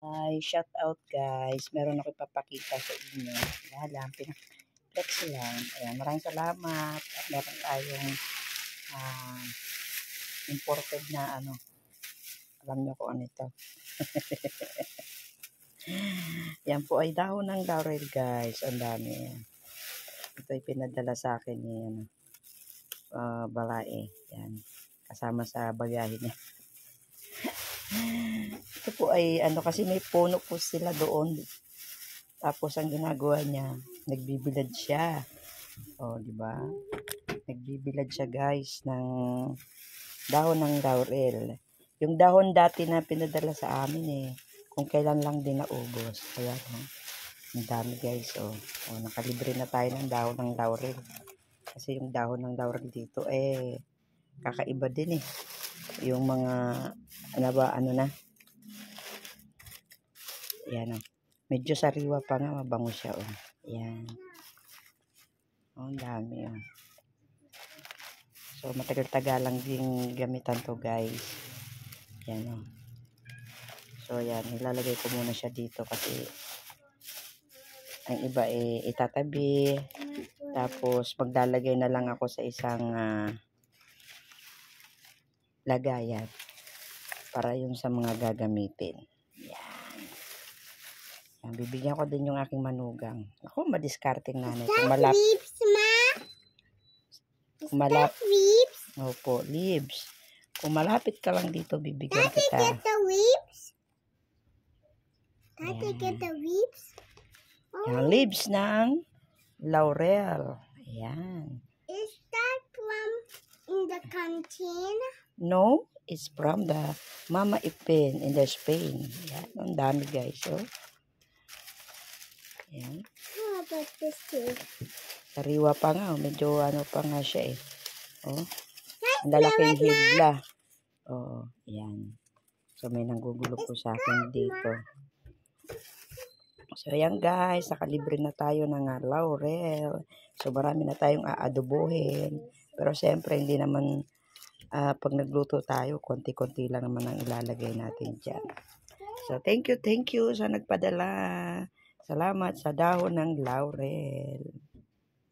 Ay, shout out guys. Meron ako ipapakita sa inyo. Lang, pinag-flex lang. Ayan, maraming salamat. At meron tayong imported na ano. Alam niyo kung ano ito. Yan po ay dahon ng laurel guys. Ang dami. Ito ay pinadala sa akin ni Balae. Yan. Kasama sa bagahe niya. Ito po ay ano kasi may puno po sila doon. Tapos ang ginagawa niya, nagbibilad siya. Oh, di ba? Nagbibilad siya guys ng dahon ng laurel. Yung dahon dati na pinadala sa amin kung kailan lang din naubos. Kaya ang dami guys. Oh, nakalibre na tayo ng dahon ng laurel. Kasi yung dahon ng laurel dito kakaiba din yung mga ano na. Yan medyo sariwa pa nga, mabango siya yan. Ang dami so matagal-tagal lang din gamitan to guys. Yan so yan, nilalagay ko muna siya dito kasi ang iba itatabi, tapos maglalagay na lang ako sa isang lagayan para yung sa mga gagamitin. Yan, bibigyan ko din yung aking manugang. Ako, madiskarting nanay. Leaves, ma? Is that leaves? Opo, leaves. Kung malapit ka lang dito, bibigyan kita. Get the leaves? Daddy, get the leaves? Oh. Yung leaves ng laurel. Ayan. Is that from in the canteen? No, it's from the Mama Ipin in the Spain. Ayan, ang dami guys. Ayan. How about this too? Sariwa pa nga. Medyo ano pa nga siya ang lalaking hibla. Ayan. So may nanggugulo po sa akin dito. So ayan guys, nakalibre na tayo ng laurel. So marami na tayong aadobohin. Pero siyempre hindi naman pag nagluto tayo, konti-konti lang naman ang ilalagay natin dyan. So thank you sa nagpadala. Salamat sa dahon ng laurel.